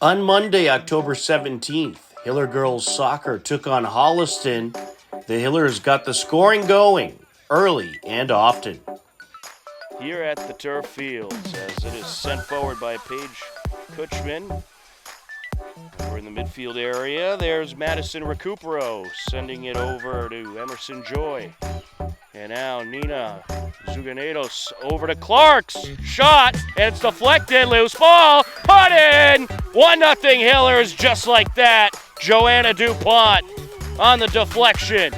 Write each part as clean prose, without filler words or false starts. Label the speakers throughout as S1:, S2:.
S1: On Monday, October 17th, Hiller Girls Soccer took on Holliston. The Hillers got the scoring going early and often.
S2: Here at the turf fields, as it is sent forward by Paige Kutchman. Over in the midfield area, there's Madison Recupero sending it over to Emerson Joy. And now Nina Zuganedos over to Clark's shot, and it's deflected, loose ball, put in! 1-0 Hillers just like that. Joanna DuPont on the deflection.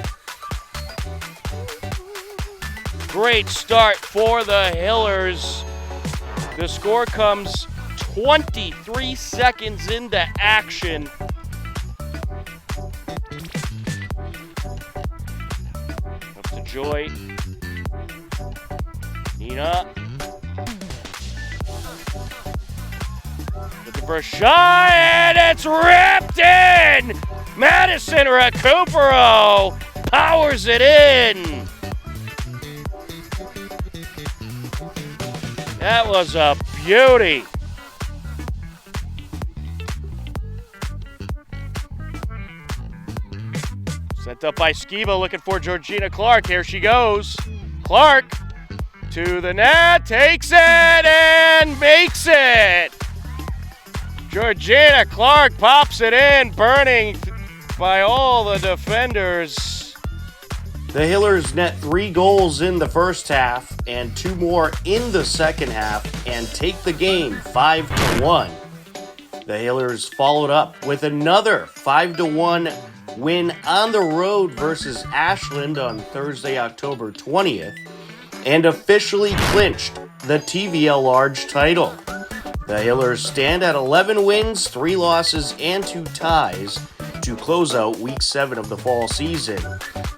S2: Great start for the Hillers. The score comes 23 seconds into action. Up to Joy. Nina. Looking for a shot, and it's ripped in! Madison Recupero powers it in. That was a beauty. Sent up by Skiba, looking for Georgina Clark. Here she goes. Clark to the net, takes it and makes it. Georgina Clark pops it in, burning by all the defenders.
S1: The Hillers net 3 goals in the first half and 2 more in the second half and take the game 5-1. The Hillers followed up with another 5-1 win on the road versus Ashland on Thursday, October 20th, and officially clinched the TVL Large title. The Hillers stand at 11 wins, 3 losses, and 2 ties to close out Week 7 of the fall season.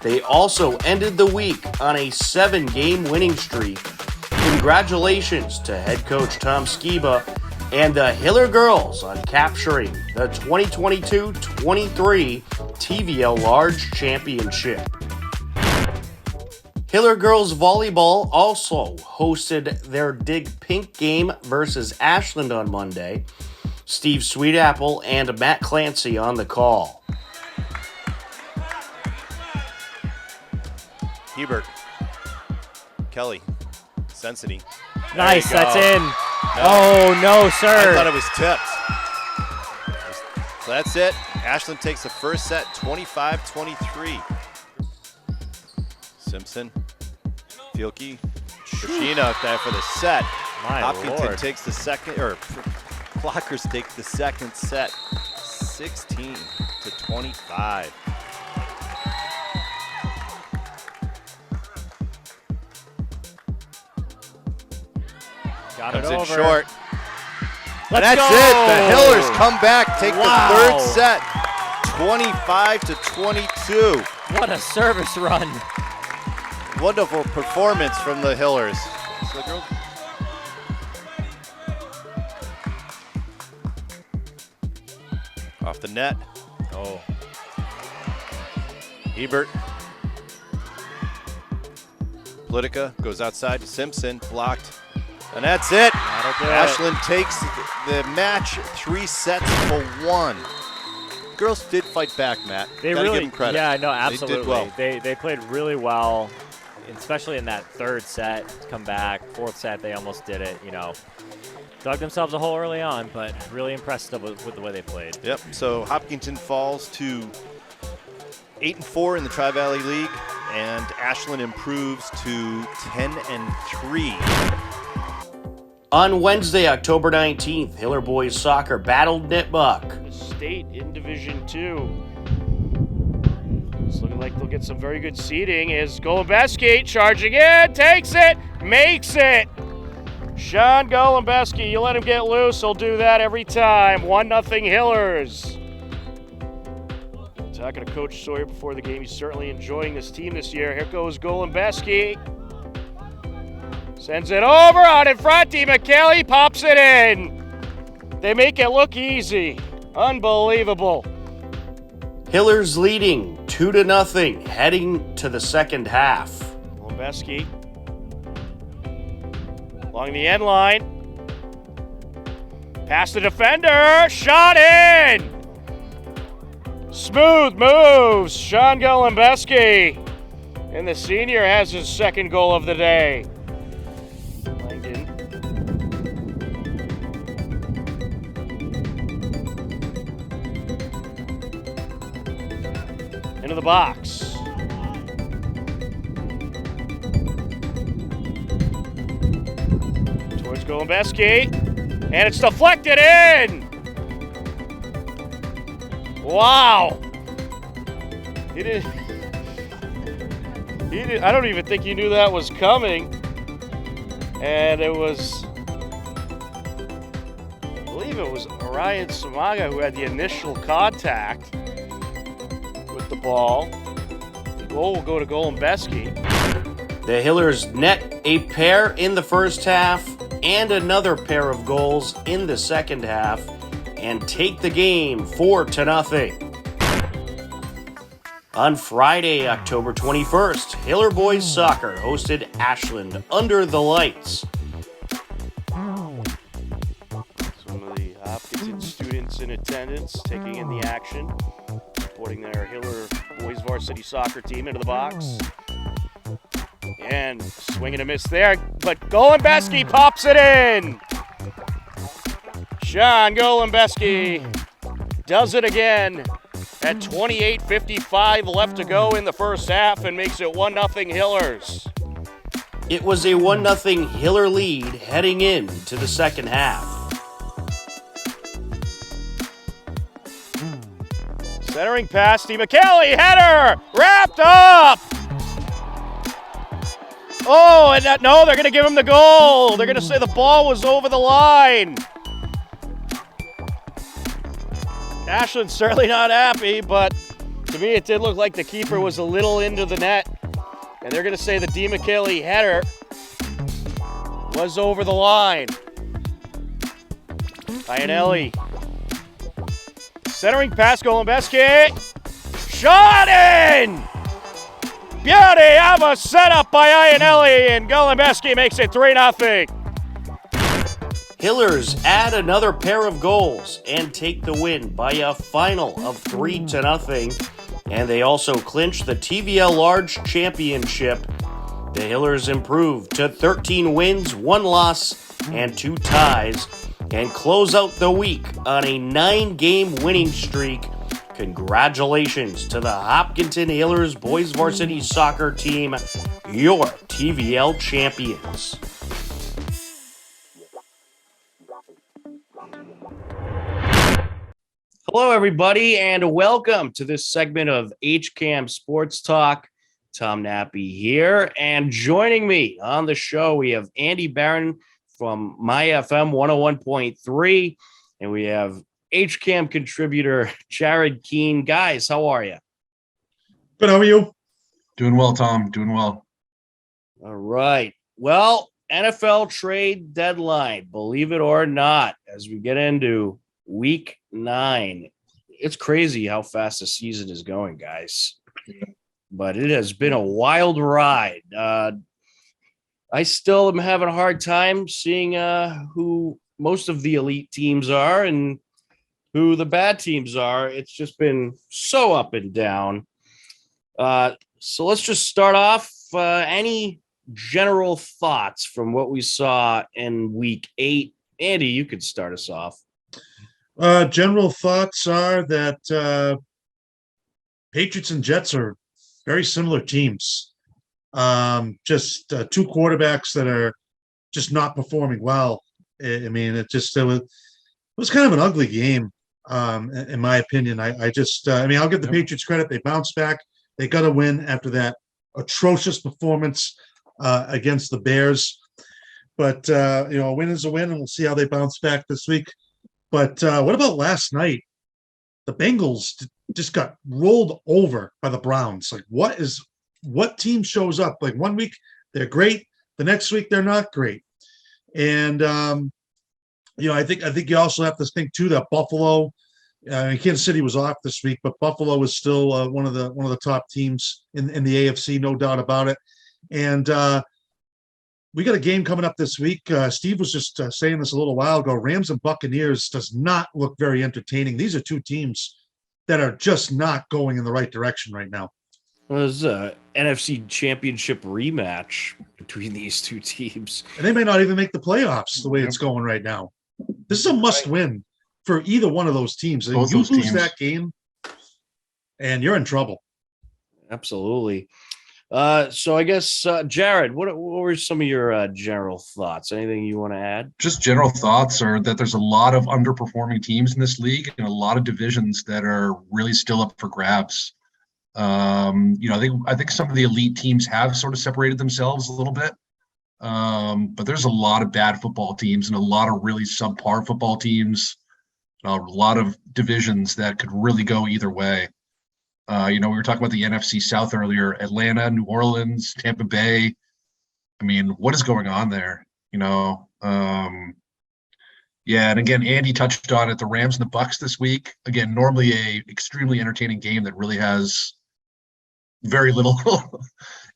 S1: They also ended the week on a 7-game winning streak. Congratulations to head coach Tom Skiba and the Hiller Girls on capturing the 2022-23 TVL Large Championship. Hiller Girls Volleyball also hosted their Dig Pink game versus Ashland on Monday. Steve Sweetapple and Matt Clancy on the call.
S3: Hebert, Kelly, Sensity.
S4: Nice, that's in.
S3: No.
S4: Oh, no, sir.
S3: I thought it was tipped. So that's it. Ashland takes the first set, 25-23. Simpson, Fielke, Georgina there for the set.
S4: My
S3: Hopkinton
S4: Lord.
S3: takes the second, or Clockers take the second set, 16-25.
S4: Got
S3: Comes
S4: it
S3: in
S4: over.
S3: short.
S4: Let's
S3: That's
S4: go.
S3: it. The Hillers come back, take
S4: Wow.
S3: the third set, 25-22.
S4: What a service run.
S3: Wonderful performance from the Hillers. So the girls. Off the net.
S4: Oh.
S3: Hebert. Politica goes outside to Simpson, blocked. And that's it.
S4: That'll do it.
S3: Ashland takes the match 3-1. Girls did fight back, Matt.
S4: They
S3: Gotta
S4: really,
S3: give them credit.
S4: yeah, no, absolutely.
S3: They did well.
S4: They played really well, especially in that third set. Come back, fourth set, they almost did it. You know, dug themselves a hole early on, but really impressed with the way they played.
S3: Yep. So Hopkinton falls to 8-4 in the Tri-Valley League, and Ashland improves to 10-3.
S1: On Wednesday, October 19th, Hiller Boys Soccer battled Nitbuck.
S2: The state in Division 2. It's looking like they'll get some very good seeding. Is Golembeski charging in, takes it, makes it. Sean Golembeski, you let him get loose, he'll do that every time. 1-0 Hillers. Talking to Coach Sawyer before the game, he's certainly enjoying this team this year. Here goes Golembeski. Sends it over, out in front, DeMcKelly pops it in. They make it look easy. Unbelievable.
S1: Hillers leading 2-0 heading to the second half.
S2: Golembeski along the end line. Past the defender, shot in! Smooth moves, Sean Golembeski. And the senior has his second goal of the day. Langdon. Into the box. Towards Golembeski. And it's deflected in! Wow! He didn't. I don't even think he knew that was coming. And it was, I believe it was Orion Samaga who had the initial contact with the ball. The goal will go to Golembeski.
S1: The Hillers net a pair in the first half and another pair of goals in the second half and take the game 4-0. On Friday, October 21st, Hiller Boys Soccer hosted Ashland under the lights.
S2: Some of the Hopkinton students in attendance taking in the action, supporting their Hiller Boys varsity soccer team into the box. And swing and a miss there, but Golembeski pops it in! Sean Golembeski does it again at 28:55 left to go in the first half and makes it 1-0 Hillers.
S1: It was a 1-0 Hiller lead heading into the second half.
S2: Centering pass, Steve McKelly, header, wrapped up! Oh, and no, they're going to give him the goal. They're going to say the ball was over the line. Ashland's certainly not happy, but to me it did look like the keeper was a little into the net. And they're going to say the D. McKelly header was over the line. Iannelli. Centering pass, Golembeski. Shot in! Beauty of a setup by Iannelli, and Golembeski makes it 3-0.
S1: Hillers add another pair of goals and take the win by a final of 3-0, and they also clinch the TVL Large Championship. The Hillers improve to 13 wins, 1 loss, and 2 ties, and close out the week on a 9-game winning streak. Congratulations to the Hopkinton Hillers Boys Varsity Soccer Team, your TVL champions. Hello, everybody, and welcome to this segment of HCAM Sports Talk. Tom Nappy here, and joining me on the show, we have Andy Barron from MyFM 101.3, and we have HCAM contributor Jared Keene. Guys, how are you?
S5: Good. How are you?
S6: Doing well, Tom. Doing well.
S1: All right. Well, NFL trade deadline, believe it or not, as we get into week 9. It's crazy how fast the season is going, guys. But it has been a wild ride. I still am having a hard time seeing who most of the elite teams are and who the bad teams are. It's just been so up and down. So let's just start off. Any general thoughts from what we saw in week 8? Andy, you could start us off.
S5: General thoughts are that Patriots and Jets are very similar teams. Just 2 quarterbacks that are just not performing well. I mean, it was kind of an ugly game, in my opinion. I mean, I'll give the Patriots credit. They bounced back. They got a win after that atrocious performance against the Bears. But, a win is a win, and we'll see how they bounce back this week. But what about last night? The Bengals just got rolled over by the Browns. Like, what team shows up? Like, one week they're great, the next week they're not great. And I think you also have to think too that Buffalo, Kansas City was off this week, but Buffalo is still one of the top teams in the AFC, no doubt about it. And we got a game coming up this week. Steve was just saying this a little while ago. Rams and Buccaneers does not look very entertaining. These are two teams that are just not going in the right direction right now.
S1: Well, there's a NFC Championship rematch between these two teams.
S5: And they may not even make the playoffs the way it's going right now. This is a must-win for either one of those teams.
S6: Both
S5: You
S6: those
S5: lose
S6: teams.
S5: that game, and you're in trouble.
S1: Absolutely. So I guess, Jared, what were some of your general thoughts? Anything you want to add?
S6: Just general thoughts are that there's a lot of underperforming teams in this league and a lot of divisions that are really still up for grabs. I think some of the elite teams have sort of separated themselves a little bit. But there's a lot of bad football teams and a lot of really subpar football teams, a lot of divisions that could really go either way. We were talking about the NFC South earlier, Atlanta, New Orleans, Tampa Bay. I mean, what is going on there? Yeah, and again, Andy touched on it, the Rams and the Bucks this week. Again, normally a extremely entertaining game that really has very little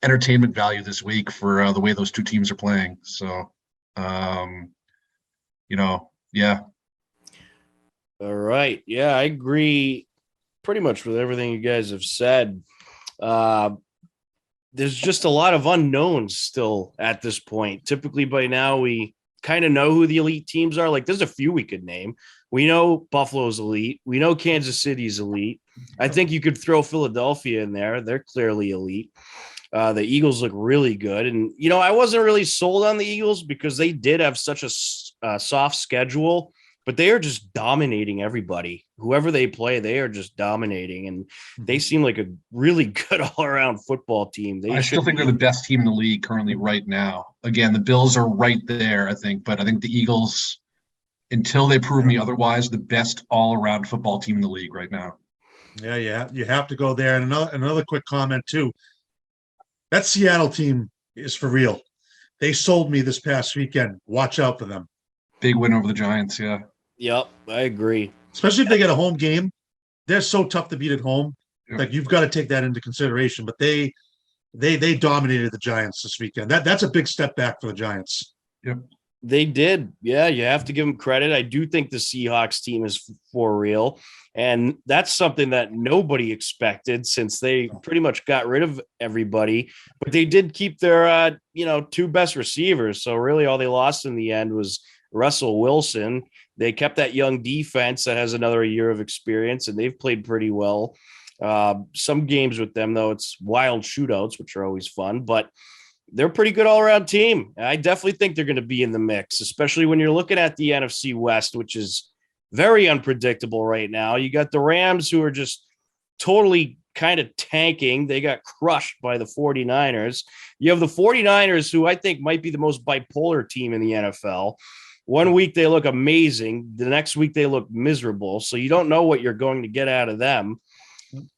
S6: entertainment value this week for the way those two teams are playing. So, yeah.
S1: All right. Yeah, I agree pretty much with everything you guys have said. There's just a lot of unknowns still at this point. Typically by now we kind of know who the elite teams are. Like there's a few we could name. We know Buffalo's elite. We know Kansas City's elite. I think you could throw Philadelphia in there. They're clearly elite. The Eagles look really good. And, I wasn't really sold on the Eagles because they did have such a soft schedule, but they are just dominating everybody. Whoever they play, they are just dominating. And they seem like a really good all-around football team.
S6: I still think they're the best team in the league currently right now. Again, the Bills are right there, I think. But I think the Eagles, until they prove me otherwise, the best all-around football team in the league right now.
S5: Yeah, you have to go there. And another quick comment, too. That Seattle team is for real. They sold me this past weekend. Watch out for them.
S6: Big win over the Giants, yeah.
S1: Yep, I agree.
S5: Especially if they get a home game. They're so tough to beat at home.
S6: Yep.
S5: Like you've got to take that into consideration. But they dominated the Giants this weekend. That's a big step back for the Giants.
S6: Yep.
S1: They did. Yeah, you have to give them credit. I do think the Seahawks team is for real. And that's something that nobody expected since they pretty much got rid of everybody. But they did keep their, two best receivers. So really all they lost in the end was Russell Wilson. They kept that young defense that has another year of experience, and they've played pretty well. Some games with them, though, it's wild shootouts, which are always fun. But they're a pretty good all-around team. I definitely think they're going to be in the mix, especially when you're looking at the NFC West, which is very unpredictable right now. You got the Rams, who are just totally kind of tanking. They got crushed by the 49ers. You have the 49ers, who I think might be the most bipolar team in the NFL. One week they look amazing. The next week they look miserable. So you don't know what you're going to get out of them.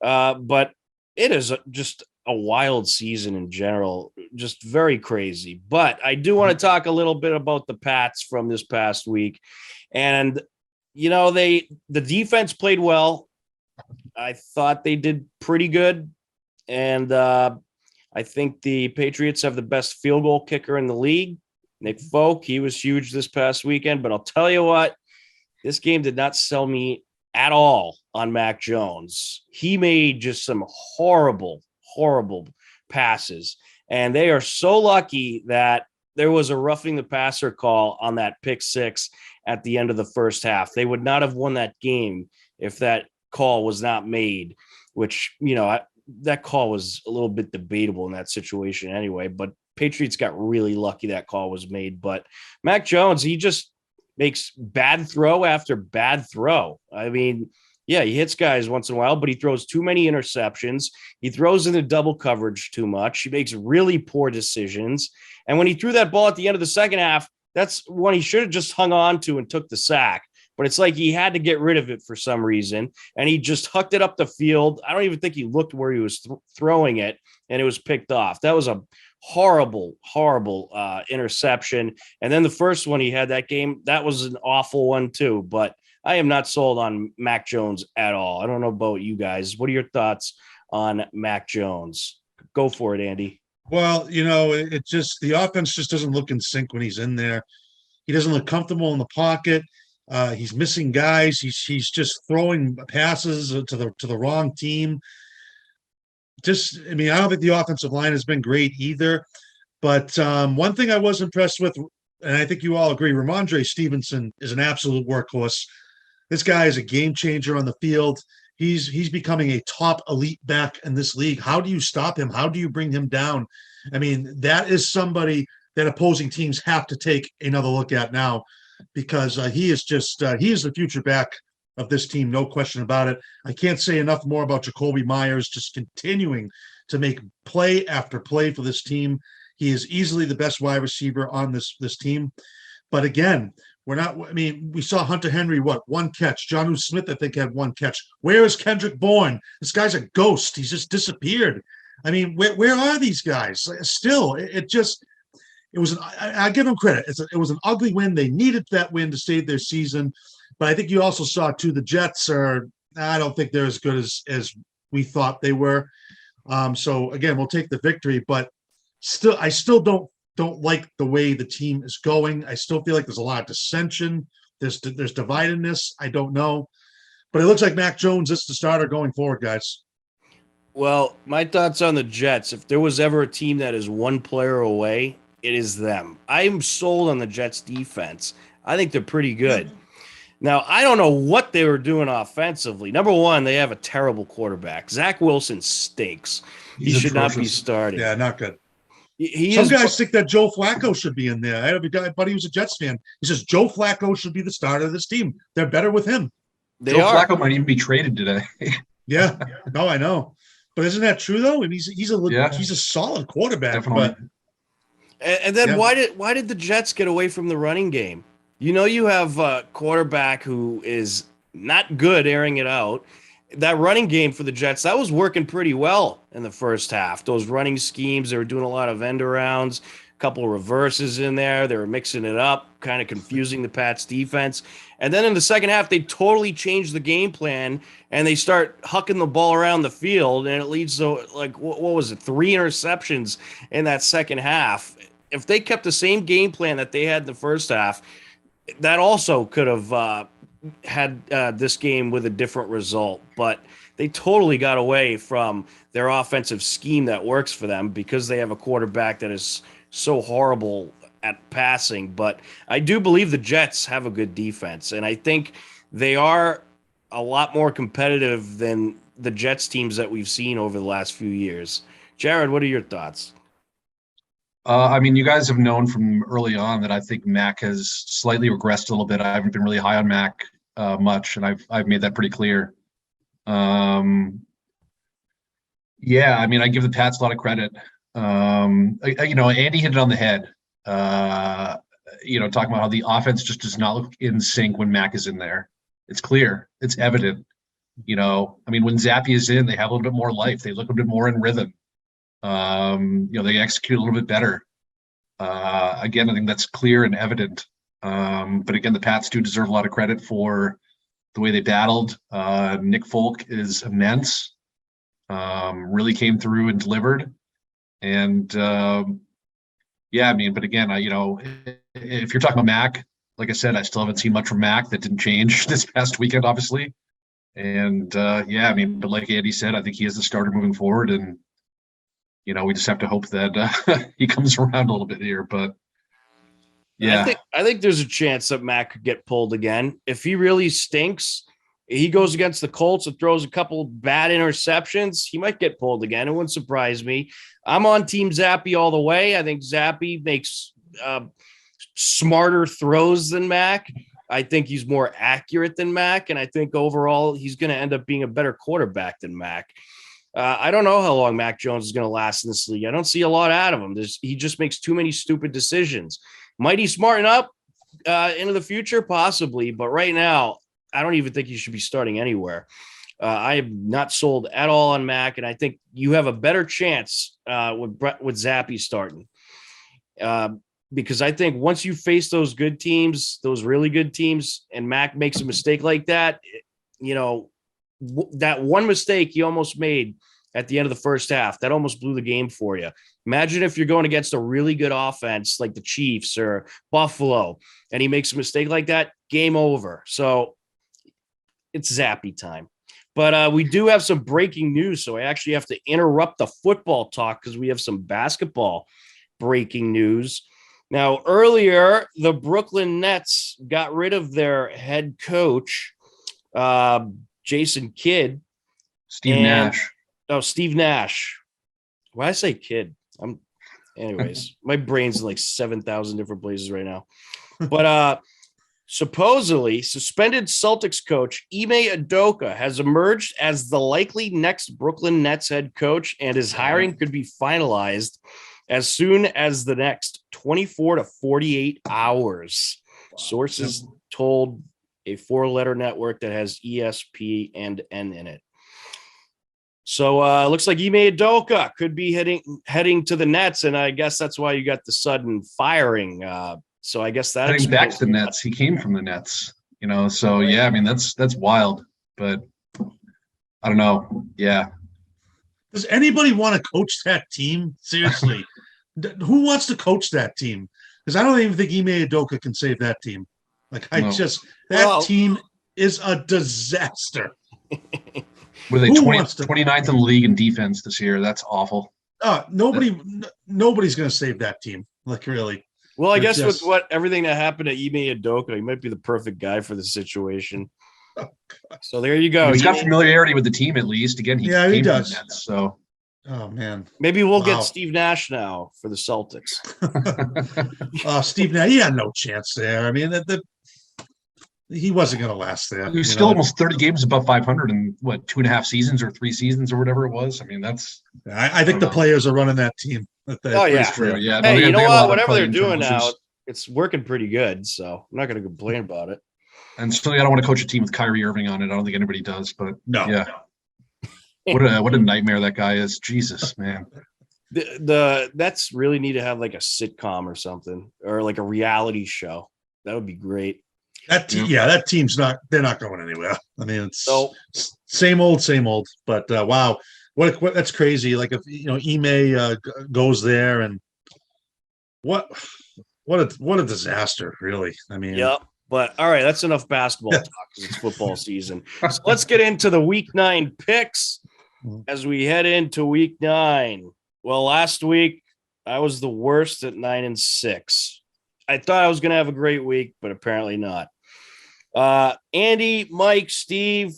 S1: But it is just a wild season in general, just very crazy. But I do want to talk a little bit about the Pats from this past week. And, the defense played well. I thought they did pretty good. And I think the Patriots have the best field goal kicker in the league. Nick Folk, he was huge this past weekend. But I'll tell you what, this game did not sell me at all on Mac Jones. He made just some horrible passes. And they are so lucky that there was a roughing the passer call on that pick six at the end of the first half. They would not have won that game if that call was not made, which, that call was a little bit debatable in that situation anyway, but Patriots got really lucky that call was made. But Mac Jones, he just makes bad throw after bad throw. I mean, yeah, he hits guys once in a while, but he throws too many interceptions. He throws into double coverage too much. He makes really poor decisions. And when he threw that ball at the end of the second half, that's when he should have just hung on to and took the sack. But it's like he had to get rid of it for some reason, and he just hucked it up the field. I don't even think he looked where he was throwing it, and it was picked off. That was a horrible interception. And then the first one he had that game, that was an awful one too. But I am not sold on Mac Jones at all. I don't know about you guys. What are your thoughts on Mac Jones? Go for it, Andy.
S5: Well, it just the offense just doesn't look in sync when he's in there. He doesn't look comfortable in the pocket. He's missing guys. He's just throwing passes to the wrong team. I don't think the offensive line has been great either. But one thing I was impressed with, and I think you all agree, Ramondre Stevenson is an absolute workhorse. This guy is a game changer on the field. He's becoming a top elite back in this league. How do you stop him? How do you bring him down? I mean, that is somebody that opposing teams have to take another look at now, because he is the future back of this team, no question about it. I can't say enough more about Jacoby Myers just continuing to make play after play for this team. He is easily the best wide receiver on this team. But again, we saw Hunter Henry, one catch. Jonnu Smith, I think, had one catch. Where is Kendrick Bourne? This guy's a ghost. He's just disappeared. I mean, where are these guys? Still, I give them credit. It was an ugly win. They needed that win to save their season. But I think you also saw, too, the Jets I don't think they're as good as we thought they were. So, again, we'll take the victory. But I still don't like the way the team is going. I still feel like there's a lot of dissension. There's dividedness. I don't know. But it looks like Mac Jones is the starter going forward, guys.
S2: Well, my thoughts on the Jets, if there was ever a team that is one player away, it is them. I'm sold on the Jets defense. I think they're pretty good. Now, I don't know what they were doing offensively. Number one, they have a terrible quarterback. Zach Wilson stinks. He should not be starting.
S5: Yeah, not good.
S2: Some
S5: guys think that Joe Flacco should be in there. I had a guy, buddy who's a Jets fan. He says Joe Flacco should be the starter of this team. They're better with him.
S6: Joe Flacco might even be traded today.
S5: Yeah, no, I know. But isn't that true though? I mean, he's a solid quarterback.
S6: Definitely.
S5: But
S2: and then why did the Jets get away from the running game? You have a quarterback who is not good airing it out. That running game for the Jets, that was working pretty well in the first half. Those running schemes, they were doing a lot of end arounds, a couple of reverses in there. They were mixing it up, kind of confusing the Pats defense. And then in the second half, they totally changed the game plan, and they start hucking the ball around the field, and it leads to, what was it, 3 interceptions in that second half. If they kept the same game plan that they had in the first half, that also could have had this game with a different result. But they totally got away from their offensive scheme that works for them because they have a quarterback that is so horrible at passing. But I do believe the Jets have a good defense, and I think they are a lot more competitive than the Jets teams that we've seen over the last few years. Jared, what are your thoughts?
S6: You guys have known from early on that I think Mac has slightly regressed a little bit. I haven't been really high on Mac much, and I've made that pretty clear. I give the Pats a lot of credit. Andy hit it on the head. Talking about how the offense just does not look in sync when Mac is in there. It's clear. It's evident. When Zappy is in, they have a little bit more life. They look a bit more in rhythm. They execute a little bit better. Again, I think that's clear and evident. But again, the Pats do deserve a lot of credit for the way they battled. Nick Folk is immense. Really came through and delivered. And but again, if you're talking about Mac, like I said, I still haven't seen much from Mac. That didn't change this past weekend, obviously. And but like Andy said, I think he is the starter moving forward, and we just have to hope that he comes around a little bit here. But yeah,
S2: I think there's a chance that Mac could get pulled again. If he really stinks, he goes against the Colts and throws a couple bad interceptions, he might get pulled again. It wouldn't surprise me. I'm on Team Zappy all the way. I think Zappy makes smarter throws than Mac. I think he's more accurate than Mac, and I think overall he's going to end up being a better quarterback than Mac. I don't know how long Mac Jones is going to last in this league. I don't see a lot out of him. He just makes too many stupid decisions. Might he smarten up into the future? Possibly. But right now, I don't even think he should be starting anywhere. I am not sold at all on Mac, and I think you have a better chance with Zappy starting. Because I think once you face those good teams, those really good teams, and Mac makes a mistake like that, that one mistake he almost made
S1: at the end of the first half. That almost blew the game for you. Imagine if you're going against a really good offense like the Chiefs or Buffalo, and he makes a mistake like that, game over. So it's zappy time. But we do have some breaking news, so I actually have to interrupt the football talk because we have some basketball breaking news. Now, earlier, the Brooklyn Nets got rid of their head coach, Jason Kidd.
S6: Steve Nash.
S1: Oh, Steve Nash. Why did I say Kidd? Anyways, my brain's in like 7,000 different places right now. But supposedly, suspended Celtics coach Ime Udoka has emerged as the likely next Brooklyn Nets head coach, and his hiring could be finalized as soon as the next 24 to 48 hours. Sources told a 4-letter network that has ESP and N in it. So it looks like Ime Udoka could be heading to the Nets, and I guess that's why you got the sudden firing. So I guess that
S6: heading back to the Nets. He came from the Nets, So yeah, I mean that's wild, but I don't know. Yeah.
S5: Does anybody want to coach that team? Seriously, who wants to coach that team? Because I don't even think Ime Udoka can save that team. Team is a disaster.
S6: Were they 29th in the league in defense this year? That's awful.
S5: Nobody's going to save that team. Like, really.
S1: Well, I guess with everything that happened to Ime Udoka, he might be the perfect guy for the situation.
S5: Oh,
S1: so there you go.
S6: He's got familiarity with the team at least. Again, he does. From the Nets, so.
S5: Oh man.
S1: Maybe we'll get Steve Nash now for the Celtics.
S5: Steve Nash, he had no chance there. I mean, he wasn't going to last there.
S6: He was still almost 30 games above 500 in 2.5 seasons or 3 seasons or whatever it was. I mean, that's.
S5: I think the players are running that team.
S1: Yeah.
S6: Yeah.
S1: Hey, you know what? Whatever they're doing now, it's working pretty good. So I'm not going to complain about it.
S6: And certainly, I don't want to coach a team with Kyrie Irving on it. I don't think anybody does. But
S5: no.
S6: Yeah. What a nightmare that guy is. Jesus, man.
S1: The Nets really need to have like a sitcom or something, or like a reality show. That would be great.
S5: That team's they're not going anywhere. I mean, it's same old. But wow, what that's crazy. Like if Ime goes there, and what a disaster, really. I mean,
S1: yep. But all right, that's enough basketball talk because it's football season. So let's get into the Week 9 picks as we head into Week 9. Well, last week I was the worst at 9-6. I thought I was going to have a great week, but apparently not. Andy, Mike, Steve,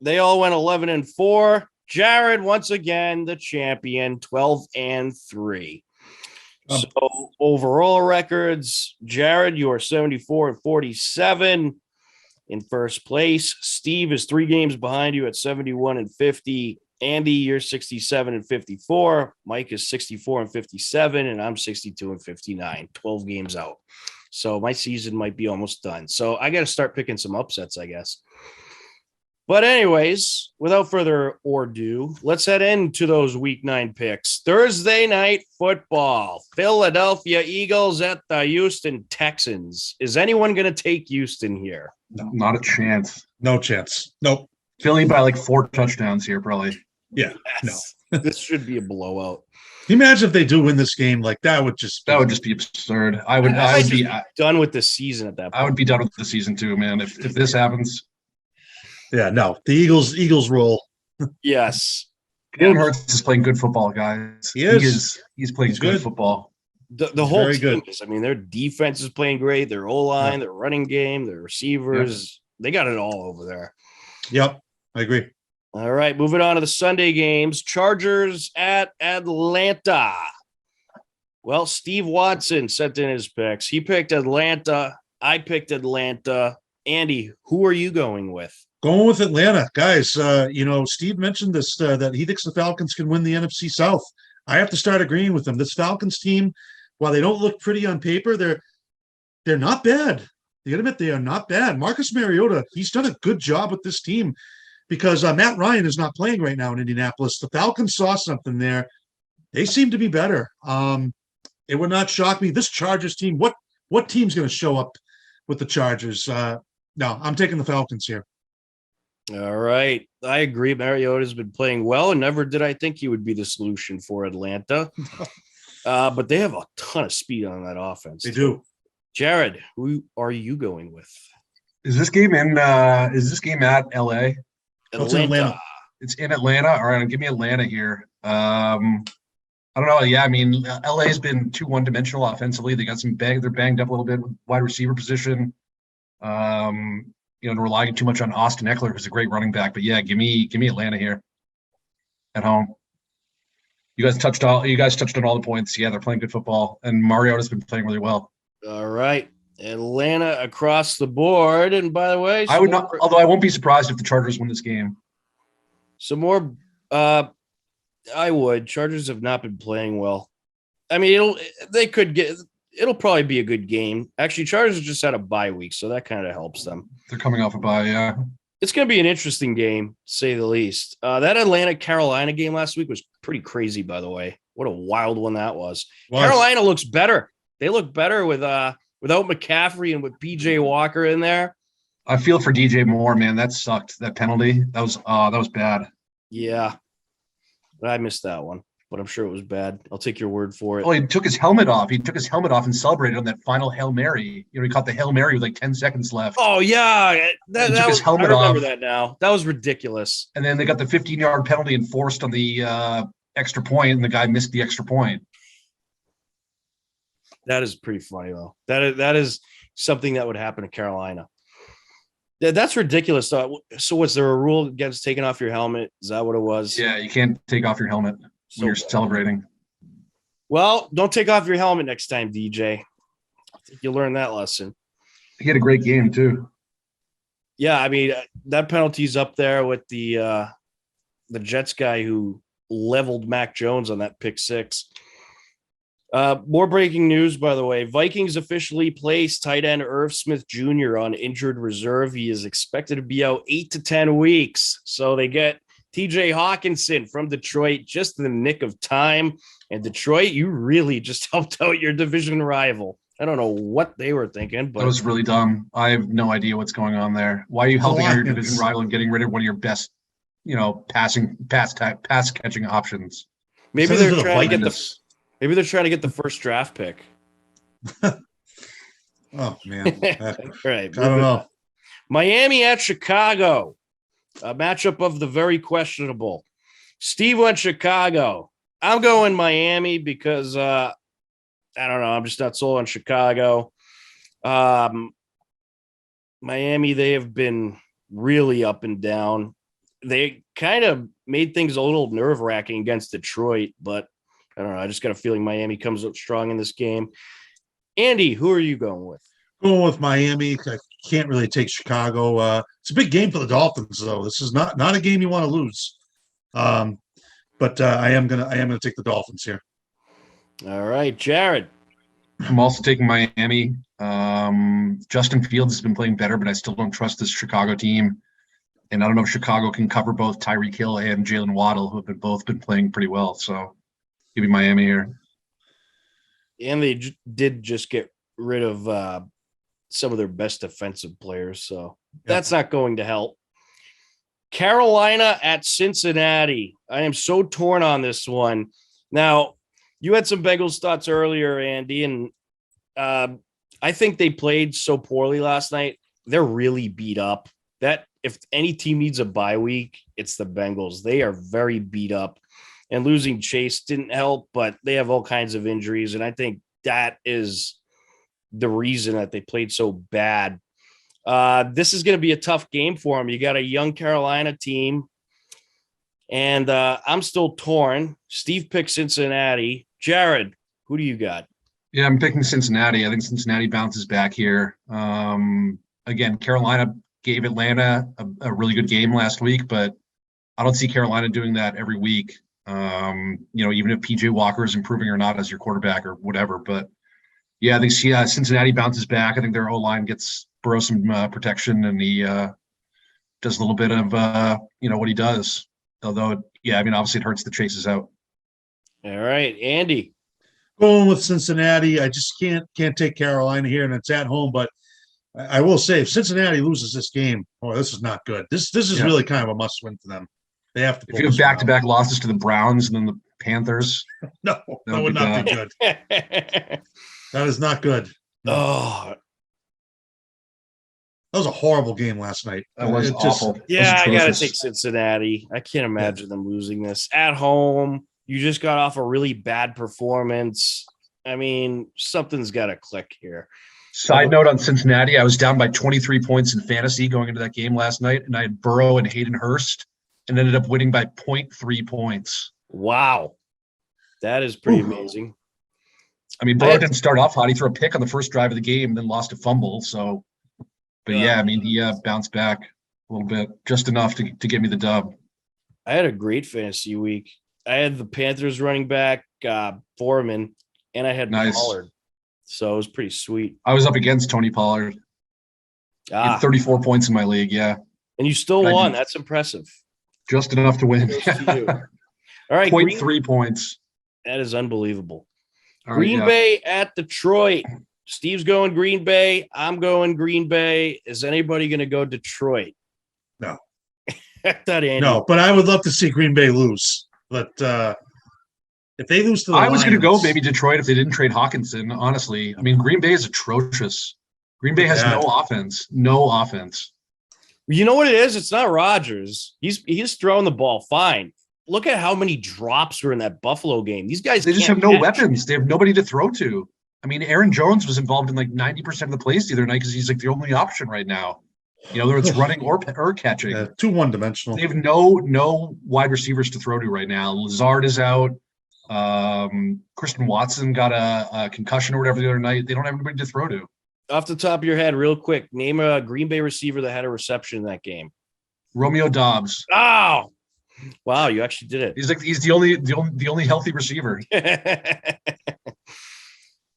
S1: they all went 11-4. Jared, once again, the champion, 12-3. So overall records, Jared, you are 74-47 in first place. Steve is 3 games behind you at 71-50. Andy, you're 67-54. Mike is 64-57, and I'm 62-59. 12 games out. So my season might be almost done. So I got to start picking some upsets, I guess. But anyways, without further ado, let's head into those Week 9 picks. Thursday night football. Philadelphia Eagles at the Houston Texans. Is anyone going to take Houston here?
S6: No, not a chance.
S5: No chance. Nope.
S6: Philly by like 4 touchdowns here, probably.
S5: Yeah.
S1: Yes. No. This should be a blowout.
S5: Can you imagine if they do win this game? Like that would just
S6: be absurd. I would be
S1: done with the season at that point.
S6: I would be done with the season too, man. If this happens.
S5: Yeah, no. The Eagles roll.
S1: Yes.
S6: Jalen Hurts is playing good football, guys.
S5: He is.
S6: He's playing good football.
S1: The whole team is. I mean, their defense is playing great. Their O-line, their running game, their receivers. They got it all over there.
S5: Yep, I agree.
S1: All right, moving on to the Sunday games. Chargers at Atlanta. Well, Steve Watson sent in his picks. He picked Atlanta. I picked Atlanta. Andy, who are you going with?
S5: Going with Atlanta, guys. Steve mentioned this, that he thinks the Falcons can win the NFC South. I have to start agreeing with him. This Falcons team, while they don't look pretty on paper, they're not bad. You gotta admit, they are not bad. Marcus Mariota, he's done a good job with this team because Matt Ryan is not playing right now in Indianapolis. The Falcons saw something there. They seem to be better. It would not shock me. This Chargers team, what team's going to show up with the Chargers? No, I'm taking the Falcons here.
S1: All right. I agree. Mariota's been playing well, and never did I think he would be the solution for Atlanta. But they have a ton of speed on that offense.
S5: They do.
S1: Jared, who are you going with?
S6: Is this game at LA?
S5: Oh, it's in Atlanta.
S6: It's in Atlanta. All right, give me Atlanta here. I don't know. Yeah, I mean, LA's been too one-dimensional offensively. They got they're banged up a little bit with wide receiver position. They're relying too much on Austin Eckler, who's a great running back. But yeah, give me Atlanta here at home. You guys touched on all the points. Yeah, they're playing good football, and Mariota's been playing really well.
S1: All right. Atlanta across the board. And by the way,
S6: although I won't be surprised if the Chargers win this game.
S1: Some more I would. Chargers have not been playing well. I mean, it'll probably be a good game. Actually, Chargers just had a bye week, so that kind of helps them.
S6: They're coming off a bye, yeah.
S1: It's going to be an interesting game, to say the least. That Atlanta-Carolina game last week was pretty crazy, by the way. What a wild one that was. Carolina looks better. They look better without McCaffrey and with PJ Walker in there.
S6: I feel for DJ Moore, man. That sucked. That penalty. That was bad.
S1: Yeah. I missed that one, but I'm sure it was bad. I'll take your word for it.
S6: Oh, he took his helmet off. And celebrated on that final Hail Mary. He caught the Hail Mary with like 10 seconds left.
S1: Oh, yeah.
S6: He took his helmet off.
S1: I remember that now. That was ridiculous.
S6: And then they got the 15-yard penalty enforced on the extra point, and the guy missed the extra point.
S1: That is pretty funny, though. That is something that would happen to Carolina. That's ridiculous. So was there a rule against taking off your helmet? Is that what it was?
S6: Yeah, you can't take off your helmet when you're celebrating.
S1: Well, don't take off your helmet next time, DJ. I think you'll learn that lesson.
S6: He had a great game, too.
S1: Yeah, I mean, that penalty's up there with the Jets guy who leveled Mac Jones on that pick six. More breaking news, by the way. Vikings officially placed tight end Irv Smith Jr. on injured reserve. He is expected to be out 8 to 10 weeks. So they get TJ Hawkinson from Detroit just in the nick of time. And Detroit, you really just helped out your division rival. I don't know what they were thinking, but
S6: that was really dumb. I have no idea what's going on there. Why are you helping out your division rival and getting rid of one of your best, pass catching options?
S1: Maybe they're trying to get Maybe they're trying to get the first draft pick.
S5: Oh, man.
S1: Right.
S5: I don't know.
S1: Miami at Chicago. A matchup of the very questionable. Steve went Chicago. I'm going Miami because, I don't know. I'm just not sold on Chicago. Miami, they have been really up and down. They kind of made things a little nerve-wracking against Detroit, but I don't know. I just got a feeling Miami comes up strong in this game. Andy, who are you going with?
S5: Going with Miami. I can't really take Chicago. It's a big game for the Dolphins, though. This is not a game you want to lose. But I am gonna take the Dolphins here.
S1: All right, Jared.
S6: I'm also taking Miami. Justin Fields has been playing better, but I still don't trust this Chicago team. And I don't know if Chicago can cover both Tyreek Hill and Jalen Waddle, who have both been playing pretty well. So give me Miami here.
S1: And they did just get rid of some of their best defensive players, so that's not going to help. Carolina at Cincinnati. I am so torn on this one. Now, you had some Bengals thoughts earlier, Andy, and I think they played so poorly last night. They're really beat up. That if any team needs a bye week, it's the Bengals. They are very beat up. And losing Chase didn't help, but they have all kinds of injuries. And I think that is the reason that they played so bad. This is going to be a tough game for them. You got a young Carolina team. And I'm still torn. Steve picked Cincinnati. Jared, who do you got?
S6: Yeah, I'm picking Cincinnati. I think Cincinnati bounces back here. Again, Carolina gave Atlanta a really good game last week, but I don't see Carolina doing that every week. Even if PJ Walker is improving or not as your quarterback or whatever. But yeah, I think Cincinnati bounces back. I think their O-line gets Burrow some protection, and he does a little bit of what he does. Although, obviously it hurts the Chases out.
S1: All right, Andy.
S5: Going with Cincinnati. I just can't take Carolina here, and it's at home. But I will say, if Cincinnati loses this game, this is not good. This is
S6: Yeah.
S5: really kind of a must-win for them. They have to.
S6: If you have back-to-back losses to the Browns and then the Panthers,
S5: no, that would not be good. That is not good. No.
S2: Oh,
S5: That was a horrible game last night.
S6: that was awful.
S2: yeah, I gotta
S6: atrocious.
S2: take Cincinnati. I can't imagine them losing this at home. You just got off a really bad performance. I mean, something's got to click here.
S6: Side note on Cincinnati, I was down by 23 points in fantasy going into that game last night, and I had Burrow and Hayden Hurst and ended up winning by 0.3 points.
S2: Wow, that is pretty amazing.
S6: I mean, Burrow didn't start off hot. He threw a pick on the first drive of the game and then lost a fumble. So, but yeah, I mean, he bounced back a little bit, just enough to get me the dub.
S2: I had a great fantasy week. I had the Panthers running back, Foreman, and I had Pollard. So it was pretty sweet.
S6: I was up against Tony Pollard. He had 34 points in my league, yeah.
S2: And you still won. That's impressive.
S6: Just enough to win.
S2: All right.
S6: 0.3 points.
S2: That is unbelievable.
S6: All
S2: Green
S6: right,
S2: Bay at Detroit. Steve's going Green Bay. I'm going Green Bay. Is anybody going to go Detroit?
S5: No.
S2: No,
S5: but I would love to see Green Bay lose. But if they lose to the
S6: I was going to go
S5: Lions-
S6: maybe Detroit if they didn't trade Hawkinson, honestly. I mean, Green Bay is atrocious. Green Bay has no offense. No offense.
S2: You know what it is? It's not Rodgers. He's throwing the ball fine. Look at how many drops were in that Buffalo game. These guys
S6: They just have no weapons. They have nobody to throw to. I mean, Aaron Jones was involved in like 90% of the plays the other night because he's like the only option right now. You know, whether it's running or catching.
S5: Too one-dimensional.
S6: They have no wide receivers to throw to right now. Lazard is out. Christian Watson got a concussion or whatever the other night. They don't have anybody to throw to.
S2: Off the top of your head, real quick, name a Green Bay receiver that had a reception in that game.
S6: Romeo Dobbs.
S2: Oh, wow! You actually did it.
S6: He's the only healthy receiver.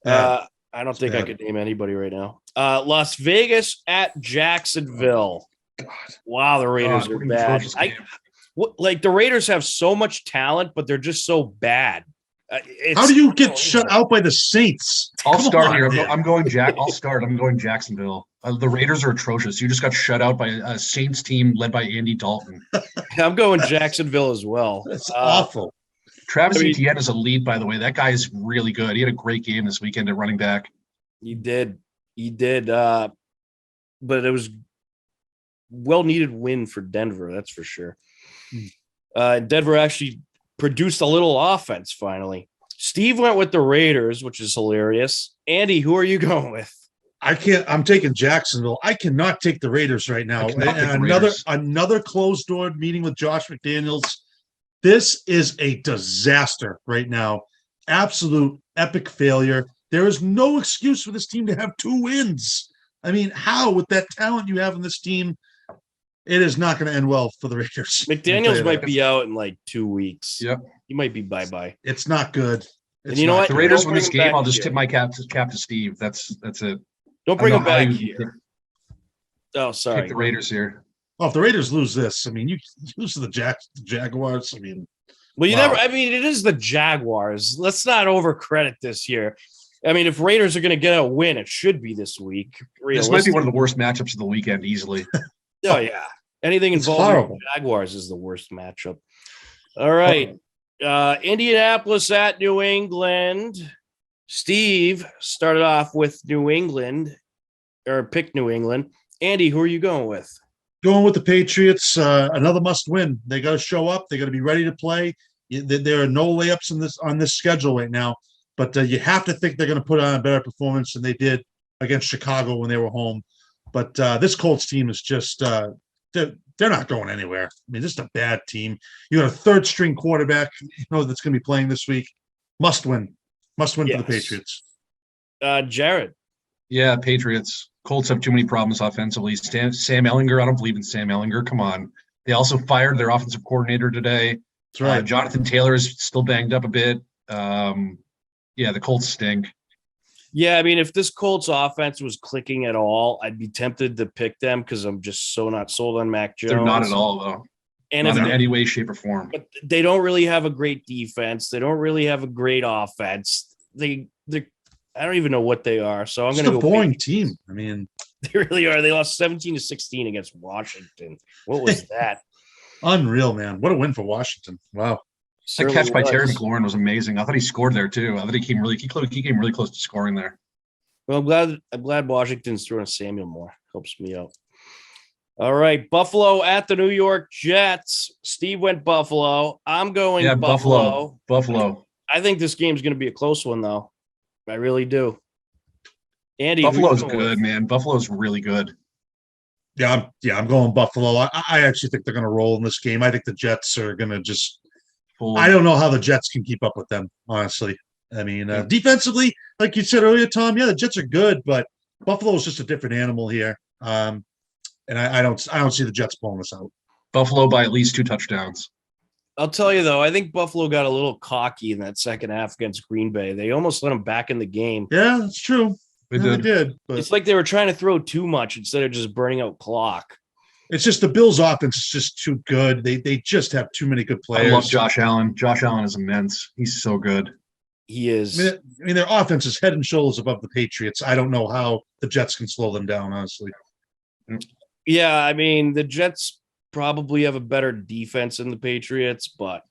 S2: I don't think I could name anybody right now. Las Vegas at Jacksonville.
S5: God.
S2: Wow, the Raiders are bad. The Raiders have so much talent, but they're just so bad.
S5: How do you get shut out by the Saints?
S6: I'll start here. I'm going Jacksonville. The Raiders are atrocious. You just got shut out by a Saints team led by Andy Dalton.
S2: I'm going Jacksonville as well.
S5: That's awful.
S6: Travis Etienne is a lead, by the way. That guy is really good. He had a great game this weekend at running back.
S2: He did. But it was well-needed win for Denver, that's for sure. Denver actually produced a little offense finally. Steve went with the Raiders, which is hilarious. Andy, who are you going with?
S5: I'm taking Jacksonville. I cannot take the Raiders right now. And another closed-door meeting with Josh McDaniels. This is a disaster right now. Absolute epic failure. There is no excuse for this team to have 2 wins. I mean, how, with that talent you have in this team, it is not going to end well for the Raiders.
S2: McDaniels might be out in like 2 weeks.
S6: Yep.
S2: He might be bye-bye.
S5: It's not good.
S2: And you know what?
S6: The Raiders win this game. I'll just tip my cap to Steve. That's it.
S2: Don't bring him back here. Oh, sorry.
S6: Take the Raiders here.
S5: Oh, if the Raiders lose this, I mean, you lose to the Jaguars. I mean,
S2: well, it is the Jaguars. Let's not overcredit this year. I mean, if Raiders are going to get a win, it should be this week.
S6: This might be one of the worst matchups of the weekend, easily.
S2: Oh, yeah. Anything involving the Jaguars is the worst matchup. All right. Indianapolis at New England. Steve started off with New England, or picked New England. Andy, who are you going with?
S5: Going with the Patriots, another must win. They got to show up. They got to be ready to play. There are no layups on this schedule right now, but you have to think they're going to put on a better performance than they did against Chicago when they were home. But this Colts team is just they're not going anywhere. I mean, this is a bad team. You got a third string quarterback, that's going to be playing this week. Must win for the Patriots.
S2: Jared.
S6: Yeah, Patriots. Colts have too many problems offensively. Sam Ehlinger, I don't believe in Sam Ehlinger. Come on. They also fired their offensive coordinator today.
S5: That's right.
S6: Jonathan Taylor is still banged up a bit. The Colts stink.
S2: Yeah, I mean, if this Colts offense was clicking at all, I'd be tempted to pick them because I'm just so not sold on Mac Jones.
S6: They're not at all, though.
S2: And
S6: not in any way, shape, or form.
S2: But they don't really have a great defense. They don't really have a great offense. I don't even know what they are. So I'm going to go
S5: boring team. I mean,
S2: They really are. They lost 17-16 against Washington. What was that?
S5: Unreal, man. What a win for Washington. Wow.
S6: That
S2: Certainly
S6: catch by Terry
S2: was.
S6: McLaurin was amazing. I thought he scored there too. I thought he came really close to scoring there.
S2: Well, I'm glad Washington's throwing Samuel more. Helps me out. All right, Buffalo at the New York Jets. Steve went Buffalo. I'm going
S6: Yeah,
S2: Buffalo.
S6: Buffalo.
S2: I think this game's going to be a close one, though. I really do. Andy, who you
S6: Buffalo's
S2: going
S6: good,
S2: with?
S6: man. Buffalo's really good.
S5: I'm going Buffalo. I actually think they're going to roll in this game. I think the Jets are going to just.
S6: Full,
S5: I don't know how the Jets can keep up with them, honestly. I mean,
S6: Yeah.
S5: defensively, like you said earlier, Tom. Yeah, the Jets are good, but Buffalo is just a different animal here. And I don't see the Jets pulling this out.
S6: Buffalo by at least 2 touchdowns.
S2: I'll tell you, though, I think Buffalo got a little cocky in that second half against Green Bay. They almost let them back in the game.
S5: Yeah, that's true.
S6: They
S5: They
S6: did.
S5: did, but
S2: It's like they were trying to throw too much instead of just burning out clock.
S5: it's just the Bills' offense is just too good. They just have too many good
S6: I
S5: players.
S6: love Josh Allen. Josh Allen is immense. He's so good.
S2: He is.
S5: I mean, their offense is head and shoulders above the Patriots. I don't know how the Jets can slow them down, honestly.
S2: Yeah, I mean, the Jets probably have a better defense than the Patriots, but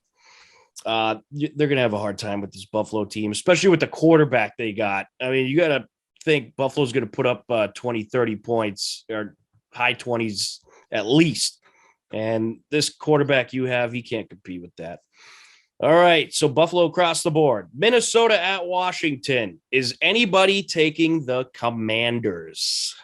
S2: they're going to have a hard time with this Buffalo team, especially with the quarterback they got. I mean, you got to think Buffalo's going to put up 20, 30 points or high 20s at least. And this quarterback you have, he can't compete with that. All right, so Buffalo across the board. Minnesota at Washington. Is anybody taking the Commanders?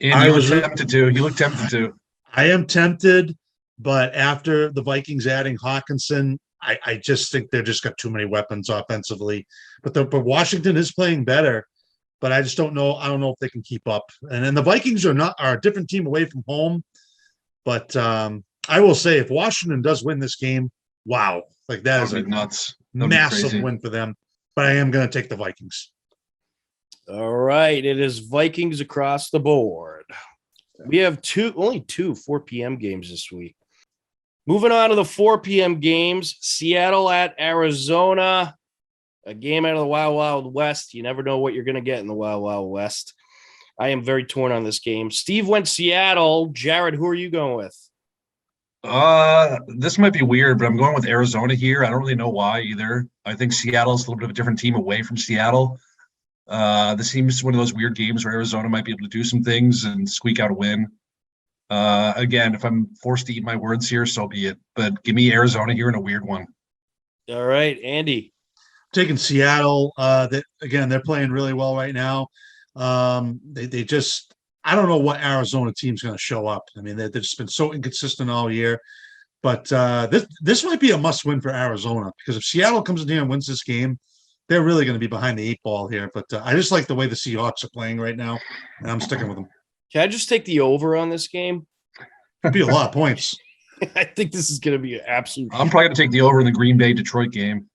S6: And
S5: I
S6: you
S5: was-
S6: look tempted to. You look tempted to.
S5: I am tempted, but after the Vikings adding Hawkinson, I just think they've just got too many weapons offensively. But Washington is playing better, but I just don't know. I don't know if they can keep up. And then the Vikings are a different team away from home. But I will say, if Washington does win this game, wow, like that is
S6: That
S5: a
S6: would be nuts. That'd be
S5: massive
S6: crazy.
S5: win for them. But I am going to take the Vikings.
S2: All right, it is Vikings across the board. We have only two 4 p.m. games this week. Moving on to the 4 p.m. games, Seattle at Arizona, a game out of the Wild Wild West. You never know what you're going to get in the Wild Wild West. I am very torn on this game. Steve went Seattle. Jared, who are you going with?
S6: This might be weird, but I'm going with Arizona here. I don't really know why either. I think Seattle's a little bit of a different team away from Seattle. This seems one of those weird games where Arizona might be able to do some things and squeak out a win. Again, if I'm forced to eat my words here, so be it. But give me Arizona here in a weird one.
S2: All right, Andy.
S5: Taking Seattle. They're playing really well right now. They just I don't know what Arizona team's going to show up. I mean, they've just been so inconsistent all year. But this might be a must-win for Arizona because if Seattle comes in here and wins this game, they're really going to be behind the 8 ball here. But I just like the way the Seahawks are playing right now, and I'm sticking with them.
S2: Can I just take the over on this game?
S5: It'd be a lot of points.
S2: I think this is going to be an absolute.
S6: I'm probably going to take the over in the Green Bay Detroit game.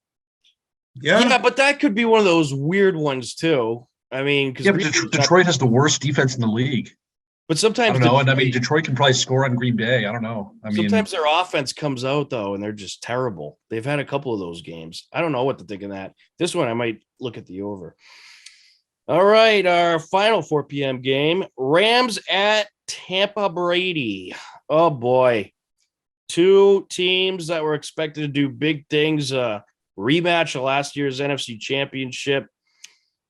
S2: Yeah, but that could be one of those weird ones too. I mean, because
S6: Detroit has the worst defense in the league.
S2: But sometimes
S6: I don't know, and I mean Detroit can probably score on Green Bay. I don't know.
S2: Sometimes their offense comes out though, and they're just terrible. They've had a couple of those games. I don't know what to think of that. This one, I might look at the over. All right, our final 4 p.m. game: Rams at Tampa Brady. Oh boy, two teams that were expected to do big things. Rematch of last year's NFC Championship,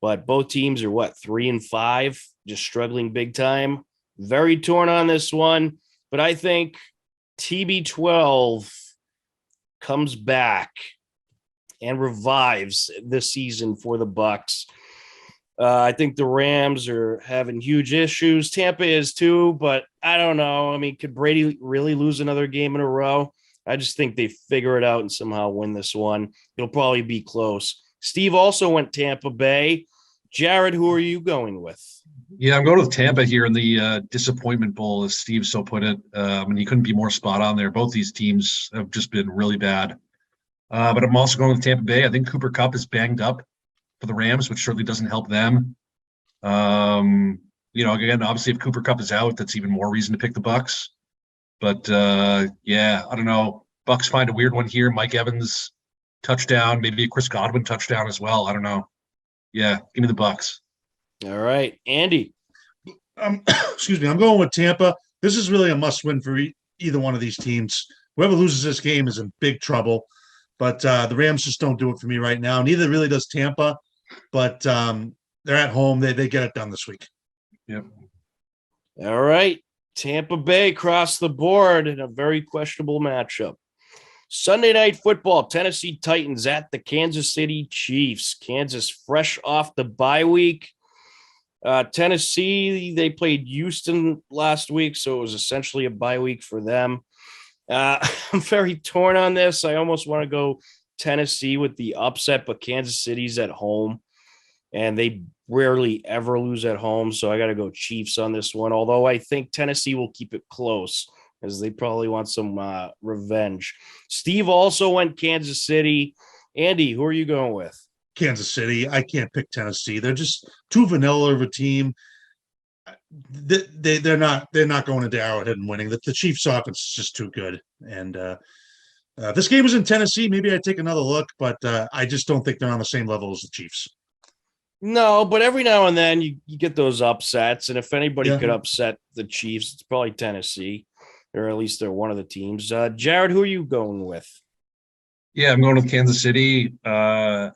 S2: but both teams are 3-5, just struggling big time. Very torn on this one, but I think TB12 comes back and revives this season for the Bucs. I think the Rams are having huge issues. Tampa is too, but I don't know. I mean, could Brady really lose another game in a row? I just think they figure it out and somehow win this one. It'll probably be close. Steve also went Tampa Bay. Jared, who are you going with?
S6: Yeah, I'm going with Tampa here in the disappointment bowl, as Steve so put it. And he couldn't be more spot on there. Both these teams have just been really bad. But I'm also going with Tampa Bay. I think Cooper Kupp is banged up for the Rams, which certainly doesn't help them. Again, obviously, if Cooper Kupp is out, that's even more reason to pick the Bucs. But yeah, I don't know. Bucs find a weird one here. Mike Evans touchdown, maybe a Chris Godwin touchdown as well. I don't know. Yeah, give me the Bucs.
S2: All right, Andy.
S5: Excuse me. I'm going with Tampa. This is really a must-win for either one of these teams. Whoever loses this game is in big trouble. But the Rams just don't do it for me right now. Neither really does Tampa. But they're at home. They get it done this week.
S6: Yep.
S2: All right. Tampa Bay across the board in a very questionable matchup. Sunday Night Football, Tennessee Titans at the Kansas City Chiefs. Kansas fresh off the bye week. Tennessee, they played Houston last week, so it was essentially a bye week for them. I'm very torn on this. I almost want to go Tennessee with the upset, but Kansas City's at home, and they rarely ever lose at home, so I got to go Chiefs on this one, although I think Tennessee will keep it close as they probably want some revenge. Steve also went Kansas City. Andy, who are you going with?
S5: Kansas City. I can't pick Tennessee. They're just too vanilla of a team. They're not going into Arrowhead and winning. The Chiefs' offense is just too good. And this game is in Tennessee. Maybe I take another look, but I just don't think they're on the same level as the Chiefs.
S2: No, but every now and then you get those upsets, and if anybody
S5: Yeah.
S2: could upset the Chiefs, it's probably Tennessee, or at least they're one of the teams. Jared, who are you going with?
S6: Yeah, I'm going with Kansas City,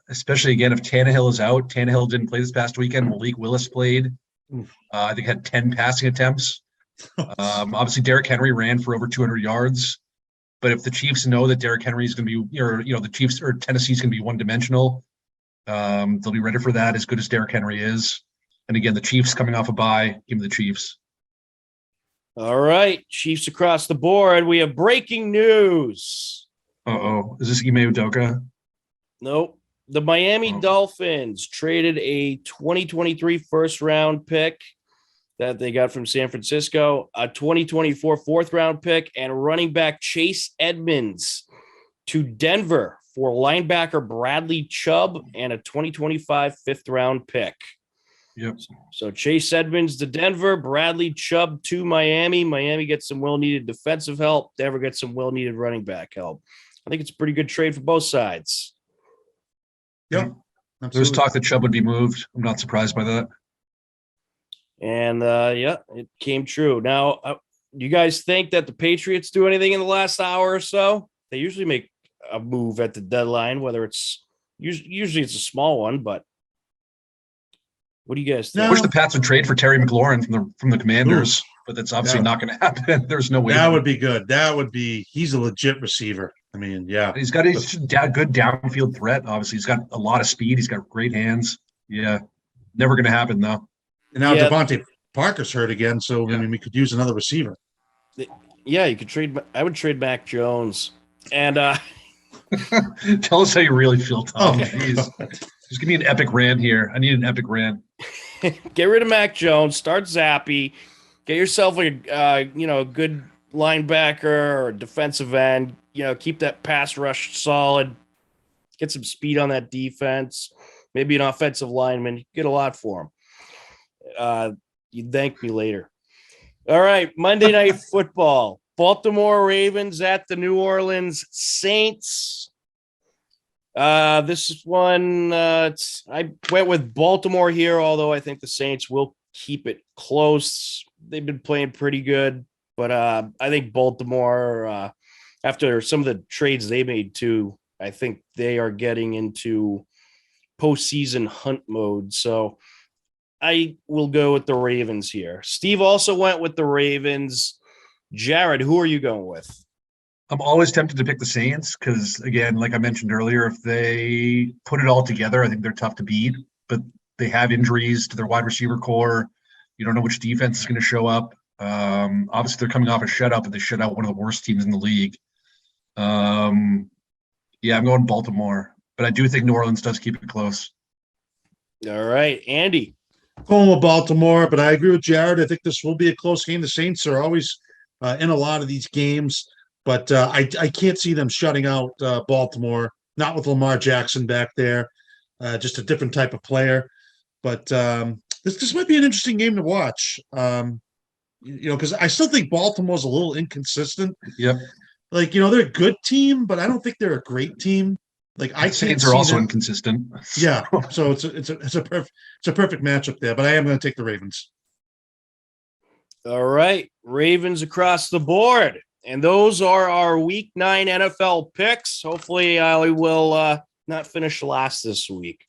S6: especially again if Tannehill is out. Tannehill didn't play this past weekend. Malik Willis played. I think had 10 passing attempts. Obviously, Derrick Henry ran for over 200 yards. But if the Chiefs know that Derrick Henry is going to be, or the Chiefs or Tennessee's going to be one-dimensional, they'll be ready for that. As good as Derrick Henry is, and again, the Chiefs coming off a bye, give me the Chiefs.
S2: All right, Chiefs across the board. We have breaking news.
S6: Is this Ime Udoka?
S2: Nope. The Miami Dolphins traded a 2023 first-round pick that they got from San Francisco, a 2024 fourth-round pick, and running back Chase Edmonds to Denver for linebacker Bradley Chubb and a 2025 fifth-round pick.
S6: Yep.
S2: So Chase Edmonds to Denver, Bradley Chubb to Miami. Miami gets some well-needed defensive help. Denver gets some well-needed running back help. I think it's a pretty good trade for both sides.
S5: Yeah,
S6: There was talk that Chubb would be moved. I'm not surprised by that.
S2: And it came true. Now, you guys think that the Patriots do anything in the last hour or so? They usually make a move at the deadline, whether it's usually it's a small one, but what do you guys think?
S6: I wish the Pats would trade for Terry McLaurin from the Commanders, but that's obviously not going to happen. There's no way.
S5: That would be good. He's a legit receiver. I mean, yeah.
S6: He's got a good downfield threat. Obviously, he's got a lot of speed. He's got great hands. Yeah. Never going to happen, though.
S5: And now Devontae Parker's hurt again, so I mean, we could use another receiver.
S2: Yeah, you could trade. I would trade Mac Jones. And
S6: tell us how you really feel, Tom.
S5: Oh,
S6: Jeez. Just give me an epic rant here. I need an epic rant.
S2: Get rid of Mac Jones. Start Zappy. Get yourself a good linebacker or defensive end. Keep that pass rush solid. Get some speed on that defense. Maybe an offensive lineman. You get a lot for him. You'd thank me later. All right, Monday Night Football. Baltimore Ravens at the New Orleans Saints. This one, I went with Baltimore here, although I think the Saints will keep it close. They've been playing pretty good, but I think Baltimore, after some of the trades they made too, I think they are getting into postseason hunt mode. So I will go with the Ravens here. Steve also went with the Ravens. Jared, who are you going with?
S6: I'm always tempted to pick the Saints because, again, like I mentioned earlier, if they put it all together, I think they're tough to beat. But they have injuries to their wide receiver core. You don't know which defense is going to show up. Obviously, they're coming off a shutout, but they shut out one of the worst teams in the league. Yeah, I'm going Baltimore. But I do think New Orleans does keep it close.
S2: All right, Andy.
S5: Going with Baltimore, but I agree with Jared. I think this will be a close game. The Saints are always in a lot of these games, but I can't see them shutting out Baltimore, not with Lamar Jackson back there, just a different type of player. But this might be an interesting game to watch, because I still think Baltimore's a little inconsistent.
S6: Yep.
S5: They're a good team, but I don't think they're a great team.
S6: Saints are also inconsistent.
S5: Yeah, so it's a perfect matchup there. But I am going to take the Ravens.
S2: All right, Ravens across the board. And those are our Week 9 NFL picks. Hopefully, I will not finish last this week.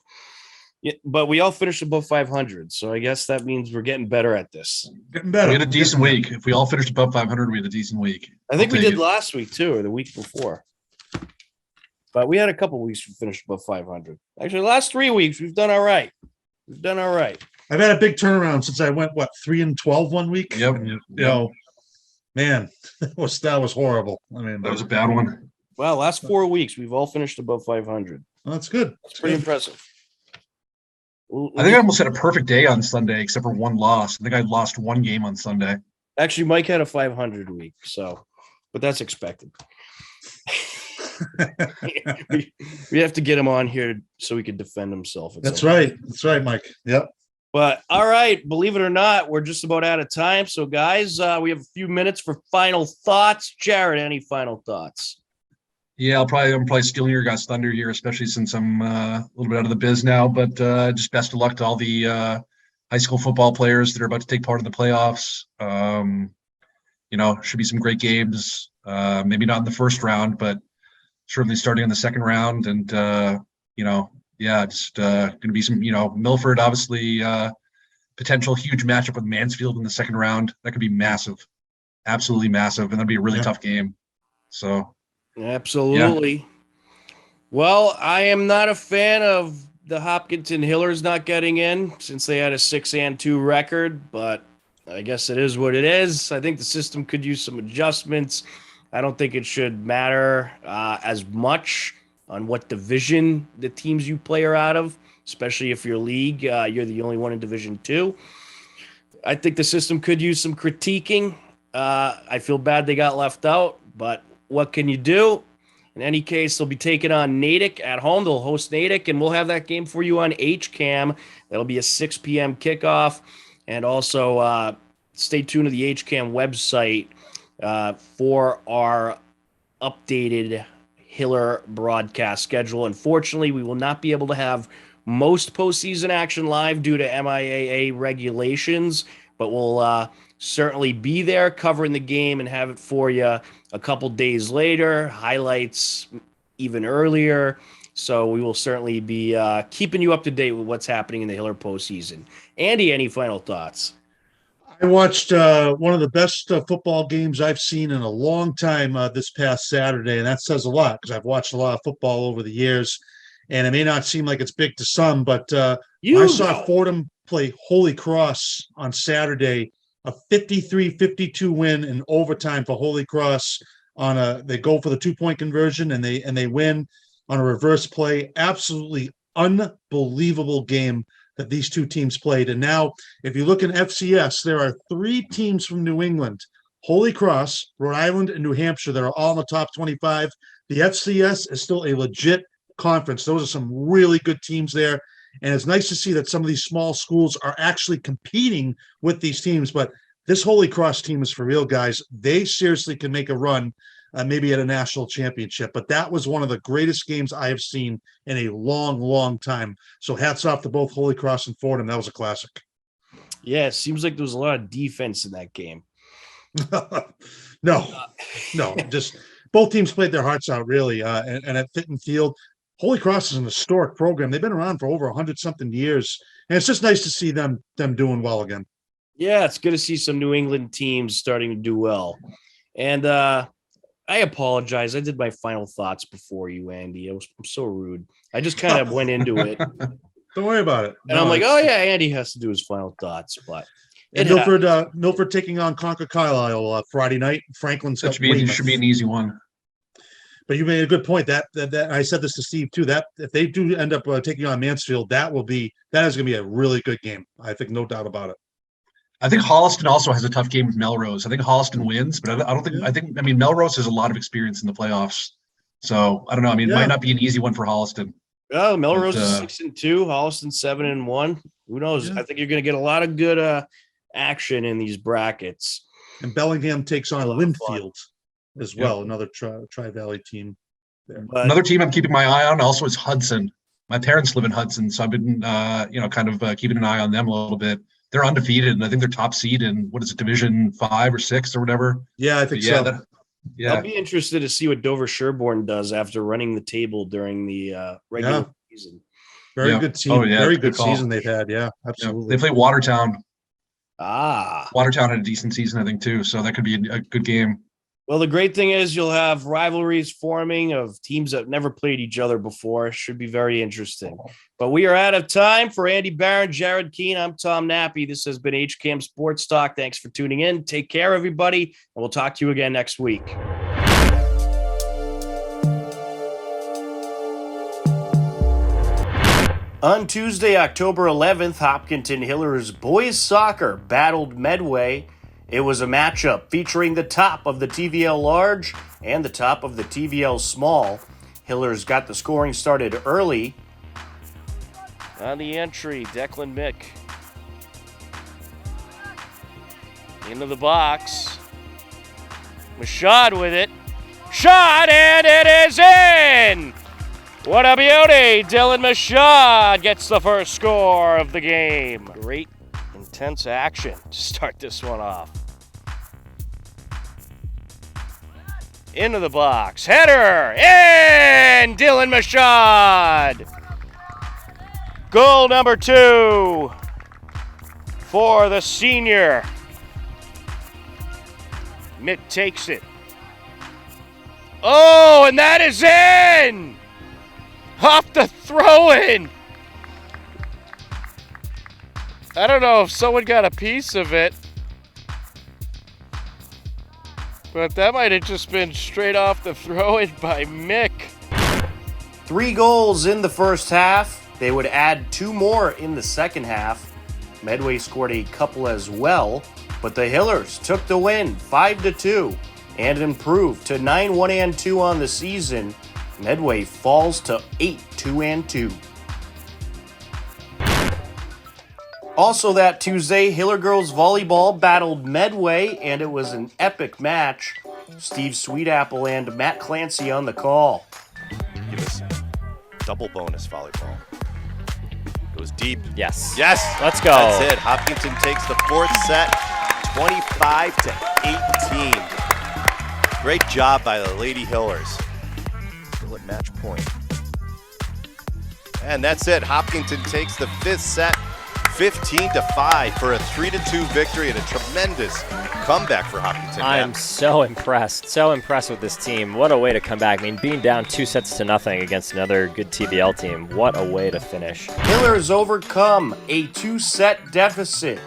S2: Yeah, but we all finished above 500, so I guess that means we're getting better at this.
S5: Getting better.
S6: We had a decent week. If we all finished above 500, we had a decent week.
S2: I think
S6: I'll
S2: we
S6: take
S2: did
S6: it.
S2: last week too, or the week before. But we had a couple weeks we finished above 500. Actually, last 3 weeks we've done all right. We've done all right.
S5: I've had a big turnaround since I went 3-12 one week.
S6: Yep.
S5: And, you know, man, that was horrible. I mean,
S6: That was a bad one.
S2: Well, last 4 weeks we've all finished above 500.
S5: well, that's good.
S2: That's pretty impressive.
S6: I think I almost had a perfect day on Sunday, except for one loss. I think I lost one game on Sunday.
S2: Actually, Mike had a 500 week, so, but that's expected. we have to get him on here so he can defend himself.
S5: That's right. That's right, Mike. Yep.
S2: But all right, believe it or not, we're just about out of time. So, guys, we have a few minutes for final thoughts. Jared, any final thoughts?
S6: Yeah, I'm probably stealing your guys' thunder here, especially since I'm a little bit out of the biz now. But just best of luck to all the high school football players that are about to take part in the playoffs. Should be some great games. Maybe not in the first round, but certainly starting in the second round. And just going to be some. Milford obviously potential huge matchup with Mansfield in the second round. That could be massive, absolutely massive, and that'd be a really tough game. So.
S2: Absolutely. Yeah. Well, I am not a fan of the Hopkinton Hillers not getting in since they had a 6-2 record, but I guess it is what it is. I think the system could use some adjustments. I don't think it should matter as much on what division the teams you play are out of, especially if your league, you're the only one in Division 2. I think the system could use some critiquing. I feel bad they got left out, but what can you do? In any case, they'll be taking on Natick at home. They'll host Natick, and we'll have that game for you on HCAM. That'll be a 6 p.m. kickoff. And also stay tuned to the HCAM website for our updated Hiller broadcast schedule. Unfortunately, we will not be able to have most postseason action live due to MIAA regulations, but we'll certainly be there covering the game and have it for you a couple days later, highlights even earlier. So we will certainly be keeping you up to date with what's happening in the Hiller postseason. Andy, any final thoughts?
S5: I watched one of the best football games I've seen in a long time this past Saturday, and that says a lot because I've watched a lot of football over the years, and it may not seem like it's big to some, but I saw Fordham play Holy Cross on Saturday, a 53-52 win in overtime for Holy Cross. They go for the 2-point conversion and they win on a reverse play. Absolutely unbelievable game that these two teams played. And now, if you look in FCS, there are 3 teams from New England: Holy Cross, Rhode Island, and New Hampshire that are all in the top 25. The FCS is still a legit conference. Those are some really good teams there. And it's nice to see that some of these small schools are actually competing with these teams. But this Holy Cross team is for real, guys. They seriously can make a run, maybe at a national championship. But that was one of the greatest games I have seen in a long, long time. So hats off to both Holy Cross and Fordham. That was a classic.
S2: Yeah, it seems like there was a lot of defense in that game.
S5: No, just both teams played their hearts out, really. And at Fitton Field, Holy Cross is an historic program. They've been around for over 100-something years, and it's just nice to see them doing well again.
S2: Yeah, it's good to see some New England teams starting to do well. And I apologize. I did my final thoughts before you, Andy. I'm so rude. I just kind of went into it.
S5: Don't worry about it.
S2: And I'm like, oh, yeah, Andy has to do his final thoughts. But
S5: Milford taking on Concord Carlisle Friday night. Franklin's
S6: that should be an easy one.
S5: But you made a good point. That I said this to Steve too. That if they do end up taking on Mansfield, that is going to be a really good game. I think, no doubt about it.
S6: I think Holliston also has a tough game with Melrose. I think Holliston wins, but I don't think. I mean, Melrose has a lot of experience in the playoffs, so I don't know. I mean, it might not be an easy one for Holliston.
S2: Oh, Melrose is 6-2, Holliston 7-1. Who knows? Yeah. I think you're going to get a lot of good action in these brackets.
S5: And Bellingham takes on Winfield as well, another Tri-Valley team there.
S6: But another team I'm keeping my eye on also is Hudson. My parents live in Hudson, so I've been, kind of keeping an eye on them a little bit. they're undefeated, and I think they're top seed in what is it, Division 5 or 6 or whatever.
S5: Yeah, I think so.
S1: I'll be interested to see what Dover Sherborne does after running the table during the regular season.
S5: Very good team.
S6: Oh, yeah,
S5: Very
S6: good
S5: good
S6: call.
S5: season they've had. Yeah,
S6: Yeah.
S5: absolutely.
S6: They play Watertown.
S1: Watertown
S6: Had a decent season, I think, too. So that could be a good game.
S1: Well, the great thing is you'll have rivalries forming of teams that never played each other before. Should be very interesting. But we are out of time. For Andy Barron, Jared Keene, I'm Tom Nappy. This has been HCAM Sports Talk. Thanks for tuning in. Take care, everybody, and we'll talk to you again next week. On Tuesday, October 11th, Hopkinton Hillers boys soccer battled Medway. It was a matchup featuring the top of the TVL Large and the top of the TVL Small. Hillers got the scoring started early.
S2: On the entry, Declan Mick. Into the box. Mashad with it. Shot, and it is in! What a beauty! Dylan Mashad gets the first score of the game. Great, intense action to start this one off. Into the box. Header! In! Dylan Mashad! Goal number 2 for the senior. Mick takes it. Oh, and that is in! Off the throw-in! I don't know if someone got a piece of it, but that might have just been straight off the throw-in by Mick.
S1: 3 goals in the first half. They would add 2 more in the second half. Medway scored a couple as well, but the Hillers took the win 5-2 and improved to 9-1-2 on the season. Medway falls to 8-2-2. Also that Tuesday, Hiller girls volleyball battled Medway, and it was an epic match. Steve Sweetapple and Matt Clancy on the call.
S3: Give us double bonus volleyball. Goes deep.
S4: Yes.
S3: Yes.
S4: Let's go.
S3: That's it. Hopkinton takes the 4th set, 25-18. Great job by the Lady Hillers. Still at match point. And that's it. Hopkinton takes the 5th set, 15-5 for a 3-2 victory and a tremendous comeback for Hopkinton.
S4: I'm so impressed with this team. What a way to come back. I mean, being down 2-0 against another good TVL team. What a way to finish.
S1: Hillers overcome a 2-set deficit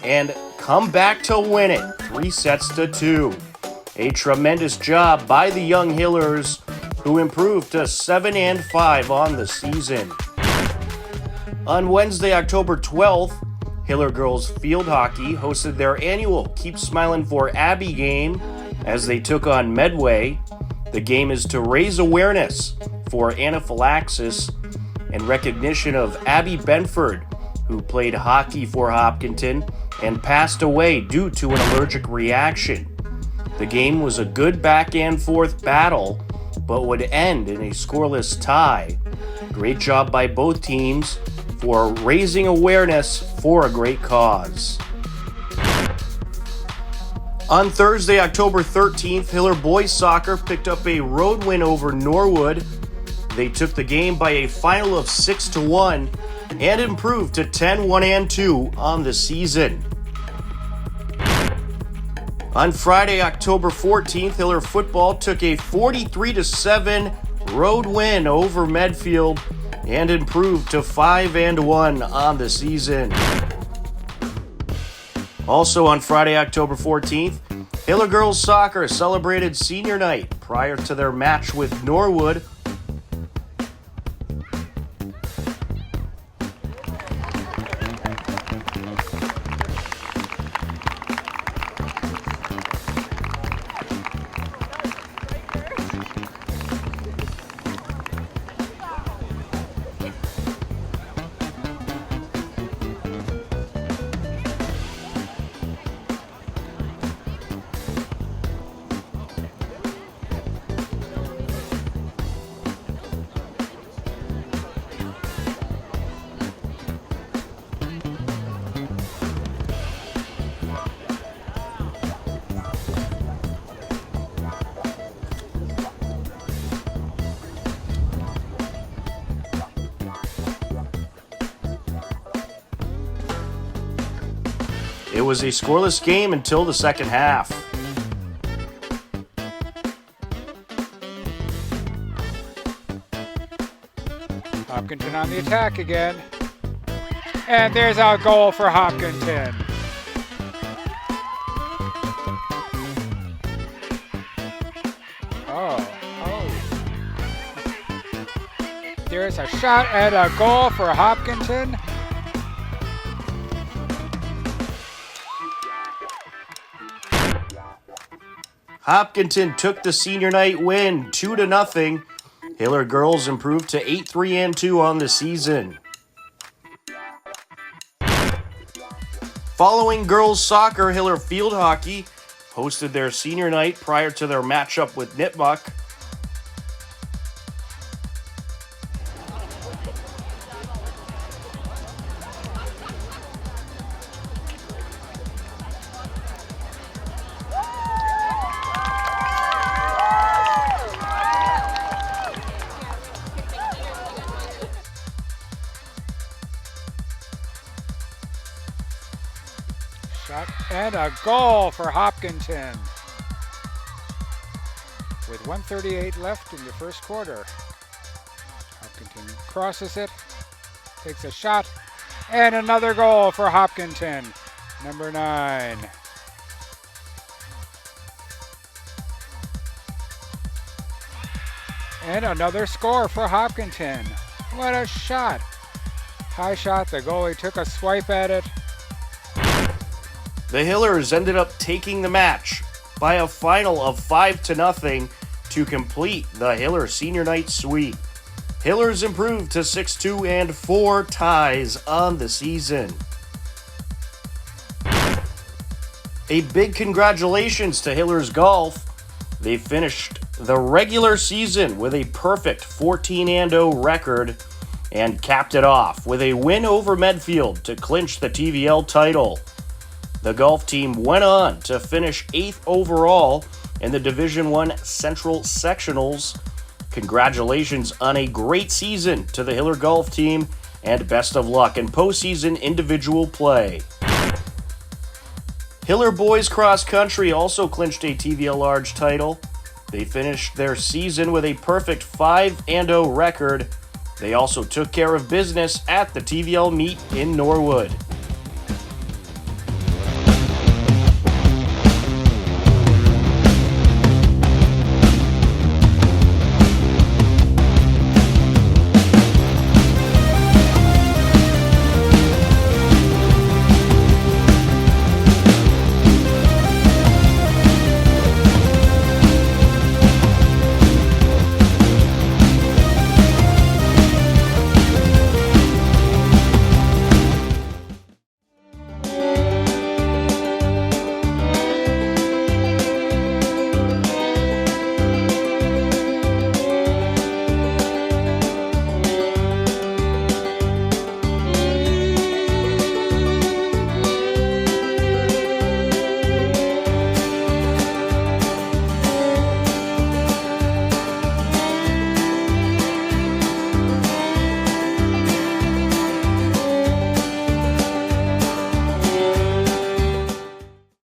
S1: and come back to win it 3-2. A tremendous job by the young Hillers, who improved to 7-5 on the season. On Wednesday, October 12th, Hiller Girls Field Hockey hosted their annual Keep Smiling for Abby game as they took on Medway. The game is to raise awareness for anaphylaxis and recognition of Abby Benford, who played hockey for Hopkinton and passed away due to an allergic reaction. The game was a good back and forth battle, but would end in a scoreless tie. Great job by both teams for raising awareness for a great cause. On Thursday, October 13th, Hiller Boys Soccer picked up a road win over Norwood. They took the game by a final of 6-1 and improved to 10-1-2 on the season. On Friday, October 14th, Hiller Football took a 43-7 road win over Medfield and improved to 5-1 on the season. Also on Friday, October 14th, Hiller Girls Soccer celebrated senior night prior to their match with Norwood. was a scoreless game until the second half.
S7: Hopkinton on the attack again. And there's our goal for Hopkinton. Oh. There's a shot and a goal for Hopkinton.
S1: Hopkinton took the senior night win 2-0. Hiller girls improved to 8-3-2 on the season. Following girls soccer, Hiller field hockey hosted their senior night prior to their matchup with Nipmuc.
S7: Shot and a goal for Hopkinton. With 1:38 left in the first quarter. Hopkinton crosses it, takes a shot, and another goal for Hopkinton, number 9. And another score for Hopkinton. What a shot. High shot, the goalie took a swipe at it.
S1: The Hillers ended up taking the match by a final of 5-0 to complete the Hiller senior night sweep. Hillers improved to 6-2 and 4 ties on the season. A big congratulations to Hillers Golf. They finished the regular season with a perfect 14-0 record and capped it off with a win over Medfield to clinch the TVL title. The golf team went on to finish 8th overall in the Division I Central Sectionals. Congratulations on a great season to the Hiller golf team, and best of luck in postseason individual play. Hiller boys cross country also clinched a TVL Large title. They finished their season with a perfect 5-0 record. They also took care of business at the TVL meet in Norwood.